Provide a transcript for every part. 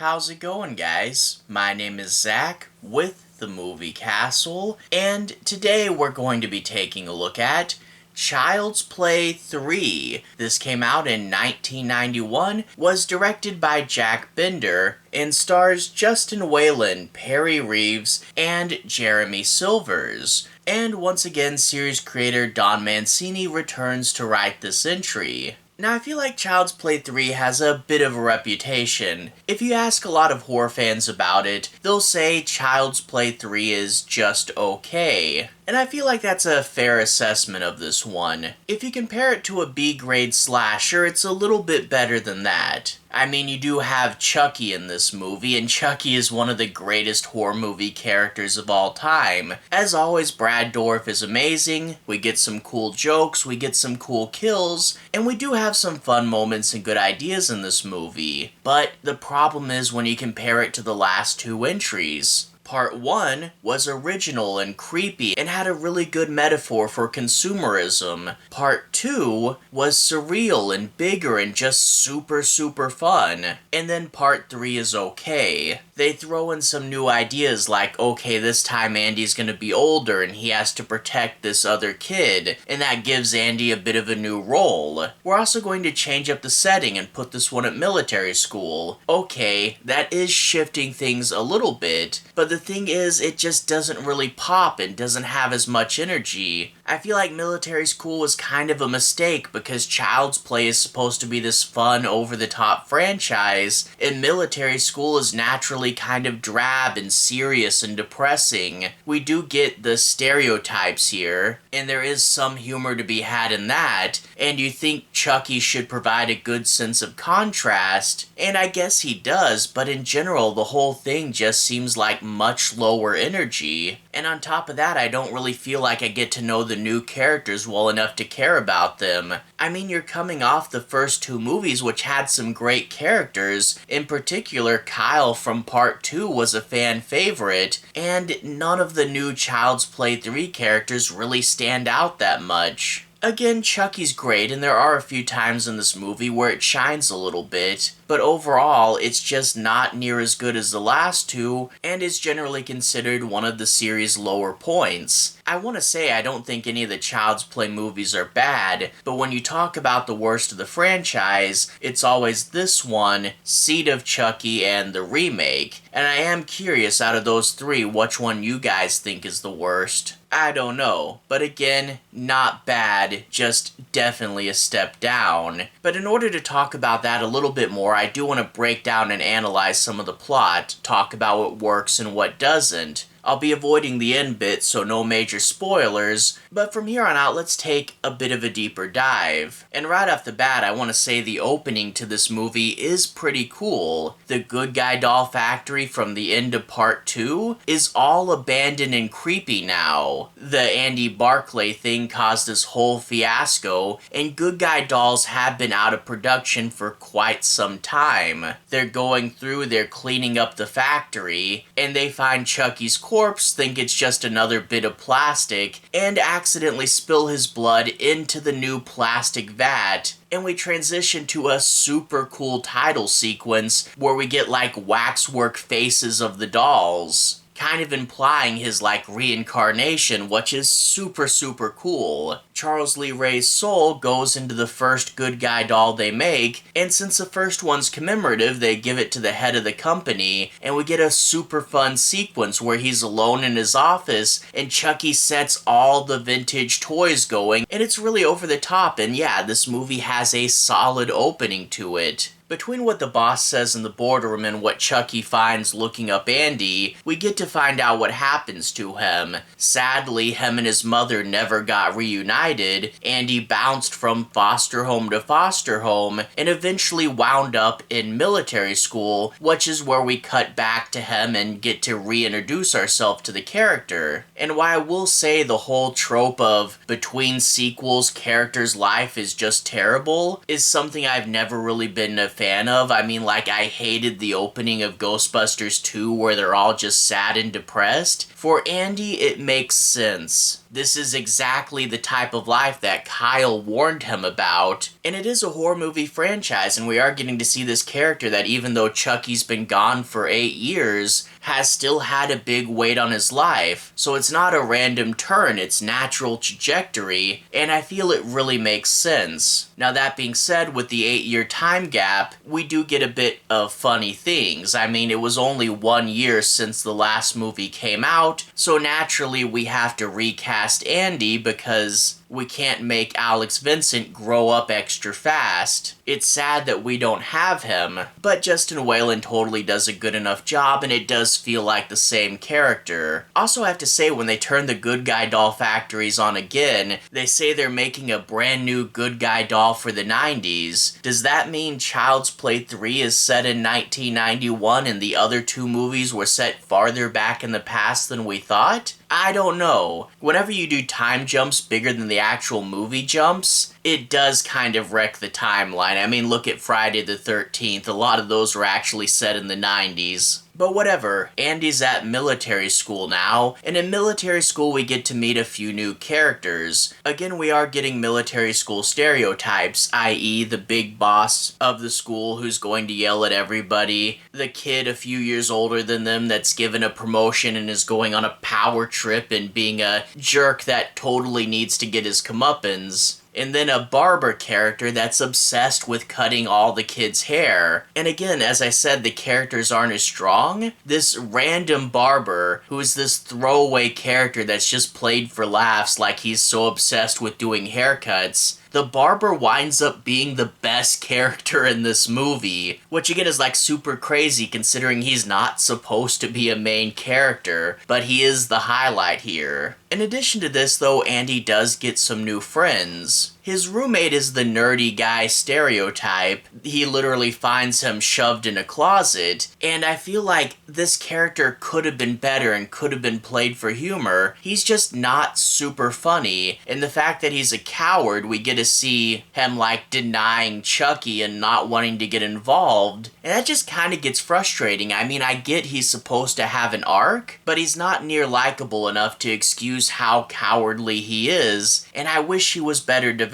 How's it going, guys? My name is Zach with the Movie Castle, and today we're going to be taking a look at Child's Play 3. This came out in 1991, was directed by Jack Bender, and stars Justin Whalin, Perrey Reeves, and Jeremy Sylvers. And once again, series creator Don Mancini returns to write this entry. Now, I feel like Child's Play 3 has a bit of a reputation. If you ask a lot of horror fans about it, they'll say Child's Play 3 is just okay. And I feel like that's a fair assessment of this one. If you compare it to a B-grade slasher, it's a little bit better than that. I mean, you do have Chucky in this movie, and Chucky is one of the greatest horror movie characters of all time. As always, Brad Dourif is amazing, we get some cool jokes, we get some cool kills, and we do have some fun moments and good ideas in this movie. But the problem is when you compare it to the last two entries. Part 1 was original and creepy and had a really good metaphor for consumerism. Part 2 was surreal and bigger and just super fun. And then Part 3 is okay. They throw in some new ideas like, okay, this time Andy's gonna be older and he has to protect this other kid, and that gives Andy a bit of a new role. We're also going to change up the setting and put this one at military school. Okay, that is shifting things a little bit, but the thing is, it just doesn't really pop and doesn't have as much energy. I feel like military school was kind of a mistake because Child's Play is supposed to be this fun, over-the-top franchise, and military school is naturally kind of drab and serious and depressing. We do get the stereotypes here, and there is some humor to be had in that, and you think Chucky should provide a good sense of contrast, and I guess he does, but in general, the whole thing just seems like much lower energy. And on top of that, I don't really feel like I get to know the new characters well enough to care about them. I mean, you're coming off the first two movies which had some great characters. In particular, Kyle from Part 2 was a fan favorite, and none of the new Child's Play 3 characters really stand out that much. Again, Chucky's great, and there are a few times in this movie where it shines a little bit, but overall, it's just not near as good as the last two, and is generally considered one of the series' lower points. I want to say I don't think any of the Child's Play movies are bad, but when you talk about the worst of the franchise, it's always this one, Seed of Chucky, and the remake, and I am curious out of those three which one you guys think is the worst. I don't know, but again, not bad, just definitely a step down. But in order to talk about that a little bit more, I do want to break down and analyze some of the plot, talk about what works and what doesn't. I'll be avoiding the end bit, so no major spoilers, but from here on out, let's take a bit of a deeper dive. And right off the bat, I want to say the opening to this movie is pretty cool. The good guy doll factory from the end of Part 2 is all abandoned and creepy now. The Andy Barclay thing caused this whole fiasco, and good guy dolls have been out of production for quite some time. They're going through, they're cleaning up the factory, and they find Chucky's corpse, think it's just another bit of plastic, and accidentally spill his blood into the new plastic vat. And we transition to a super cool title sequence where we get like waxwork faces of the dolls, kind of implying his like reincarnation, which is super cool. Charles Lee Ray's soul goes into the first good guy doll they make, and since the first one's commemorative, they give it to the head of the company, and we get a super fun sequence where he's alone in his office, and Chucky sets all the vintage toys going, and it's really over the top, and yeah, this movie has a solid opening to it. Between what the boss says in the boardroom and what Chucky finds looking up Andy, we get to find out what happens to him. Sadly, him and his mother never got reunited. Andy bounced from foster home to foster home and eventually wound up in military school, which is where we cut back to him and get to reintroduce ourselves to the character. And while I will say the whole trope of between sequels, character's life is just terrible, is something I've never really been a fan fan of. I mean, like, I hated the opening of Ghostbusters 2 where they're all just sad and depressed. For Andy, it makes sense. This is exactly the type of life that Kyle warned him about. And it is a horror movie franchise, and we are getting to see this character that, even though Chucky's been gone for 8 years, has still had a big weight on his life. So it's not a random turn, it's natural trajectory, and I feel it really makes sense. Now, that being said, with the 8-year time gap, we do get a bit of funny things. I mean, it was only 1 year since the last movie came out, so naturally we have to recast Andy because we can't make Alex Vincent grow up extra fast. It's sad that we don't have him, but Justin Whalin totally does a good enough job, and it does feel like the same character. Also, I have to say, when they turn the Good Guy doll factories on again, they say they're making a brand new Good Guy doll for the 90s. Does that mean Child's Play 3 is set in 1991 and the other two movies were set farther back in the past than we thought? I don't know. Whenever you do time jumps bigger than the actual movie jumps, it does kind of wreck the timeline. I mean, look at Friday the 13th. A lot of those were actually set in the 90s. But whatever, Andy's at military school now, and in military school we get to meet a few new characters. Again, we are getting military school stereotypes, i.e. the big boss of the school who's going to yell at everybody, the kid a few years older than them that's given a promotion and is going on a power trip and being a jerk that totally needs to get his comeuppance. And then a barber character that's obsessed with cutting all the kids' hair. And again, as I said, the characters aren't as strong. This random barber, who is this throwaway character that's just played for laughs like he's so obsessed with doing haircuts, the barber winds up being the best character in this movie, which again is like super crazy considering he's not supposed to be a main character, but he is the highlight here. In addition to this though, Andy does get some new friends. His roommate is the nerdy guy stereotype. He literally finds him shoved in a closet, and I feel like this character could have been better and could have been played for humor. He's just not super funny, and the fact that he's a coward, we get to see him like denying Chucky and not wanting to get involved, and that just kind of gets frustrating. I mean, I get he's supposed to have an arc, but he's not near likable enough to excuse how cowardly he is, and I wish he was better developed.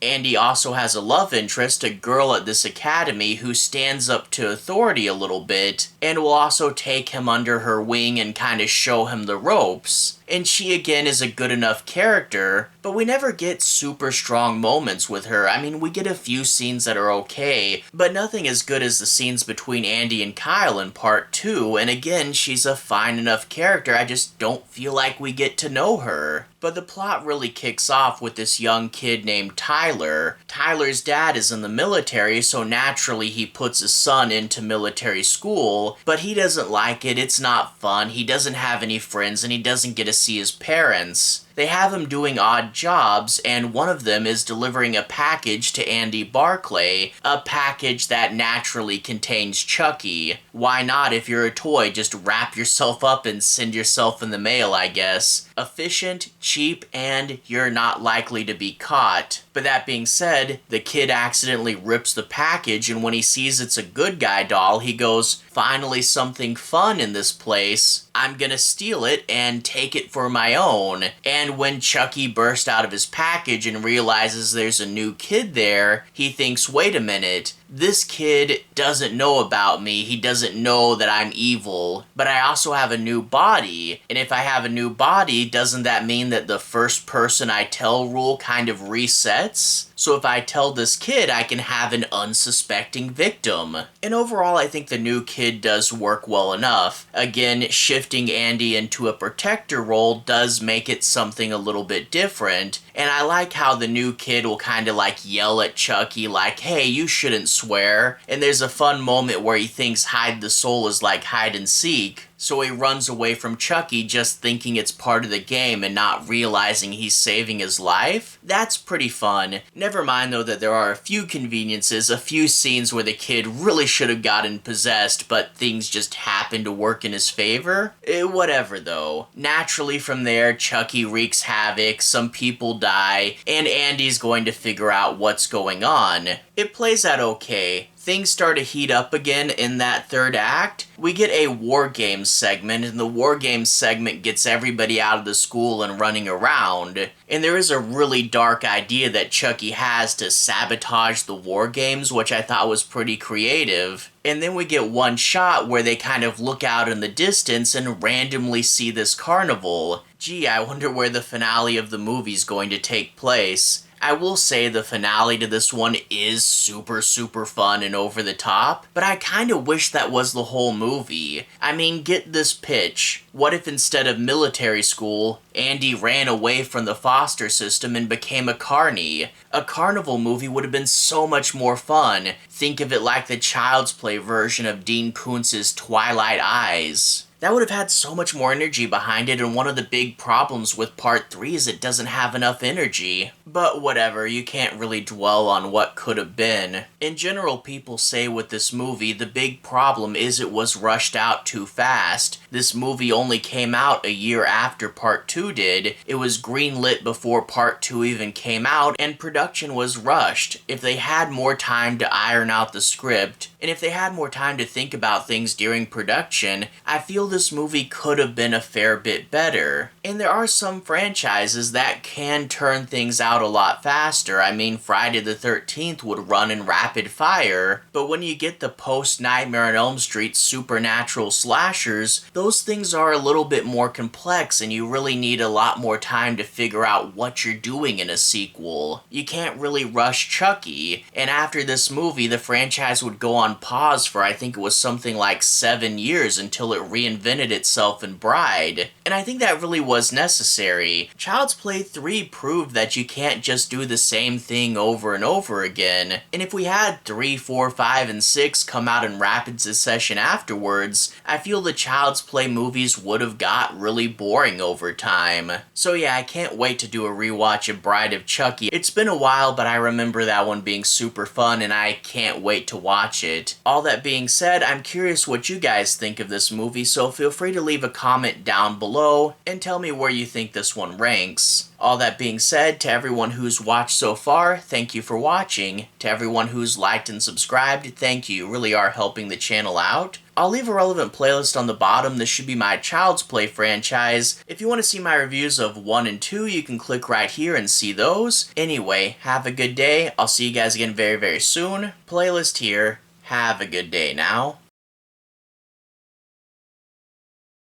Andy also has a love interest, a girl at this academy who stands up to authority a little bit, and will also take him under her wing and kind of show him the ropes. And she again is a good enough character, but we never get super strong moments with her. I mean, we get a few scenes that are okay, but nothing as good as the scenes between Andy and Kyle in part 2, and again, she's a fine enough character, I just don't feel like we get to know her. But the plot really kicks off with this young kid named Tyler. Tyler's dad is in the military, so naturally he puts his son into military school, but he doesn't like it, it's not fun, he doesn't have any friends, and he doesn't get to see his parents. They have him doing odd jobs, and one of them is delivering a package to Andy Barclay, a package that naturally contains Chucky. Why not? If you're a toy, just wrap yourself up and send yourself in the mail, I guess. Efficient, cheap, and you're not likely to be caught. But that being said, the kid accidentally rips the package, and when he sees it's a good guy doll, he goes, "Finally something fun in this place. I'm gonna steal it and take it for my own." And when Chucky bursts out of his package and realizes there's a new kid there, he thinks, wait a minute, this kid doesn't know about me, he doesn't know that I'm evil, but I also have a new body, and if I have a new body, doesn't that mean that the first person I tell rule kind of resets? So if I tell this kid, I can have an unsuspecting victim. And overall, I think the new kid does work well enough. Again, shifting Andy into a protector role does make it something a little bit different, and I like how the new kid will kind of like yell at Chucky like, hey, you shouldn't swear, and there's a fun moment where he thinks hide the soul is like hide and seek. So he runs away from Chucky just thinking it's part of the game and not realizing he's saving his life. That's pretty fun. Never mind though that there are a few conveniences, a few scenes where the kid really should have gotten possessed, but things just happen to work in his favor. Whatever though. Naturally from there, Chucky wreaks havoc, some people die, and Andy's going to figure out what's going on. It plays out okay. things start to heat up again in that third act. We get a war games segment, and the war games segment gets everybody out of the school and running around. And there is a really dark idea that Chucky has to sabotage the war games, which I thought was pretty creative. And then we get one shot where they kind of look out in the distance and randomly see this carnival. Gee, I wonder where the finale of the movie's going to take place. I will say the finale to this one is super fun and over the top, but I kinda wish that was the whole movie. I mean, get this pitch. What if instead of military school, Andy ran away from the foster system and became a carny? A carnival movie would have been so much more fun. Think of it like the Child's Play version of Dean Koontz's Twilight Eyes. That would have had so much more energy behind it, and one of the big problems with part 3 is it doesn't have enough energy. But whatever, you can't really dwell on what could have been. In general, people say with this movie, the big problem is it was rushed out too fast. This movie only came out a year after part 2 did. It was greenlit before part 2 even came out, and production was rushed. If they had more time to iron out the script, and if they had more time to think about things during production, I feel this movie could have been a fair bit better. And there are some franchises that can turn things out a lot faster. I mean, Friday the 13th would run in rapid fire, but when you get the post-Nightmare on Elm Street supernatural slashers, those things are a little bit more complex and you really need a lot more time to figure out what you're doing in a sequel. You can't really rush Chucky, and after this movie, the franchise would go on pause for I think it was something like 7 years until it reinvented itself in Bride, and I think that really was necessary. Child's Play 3 proved that you can't just do the same thing over and over again, and if we had 3, 4, 5, and 6 come out in rapid succession afterwards, I feel the Child's Play movies would have got really boring over time. So yeah, I can't wait to do a rewatch of Bride of Chucky. It's been a while, but I remember that one being super fun, and I can't wait to watch it. All that being said, I'm curious what you guys think of this movie, so feel free to leave a comment down below and tell me where you think this one ranks. All that being said, to everyone who's watched so far, thank you for watching. To everyone who's liked and subscribed, thank you. You really are helping the channel out. I'll leave a relevant playlist on the bottom. This should be my Child's Play franchise. If you want to see my reviews of 1 and 2, you can click right here and see those. Anyway, have a good day. I'll see you guys again very soon. Playlist here. Have a good day now.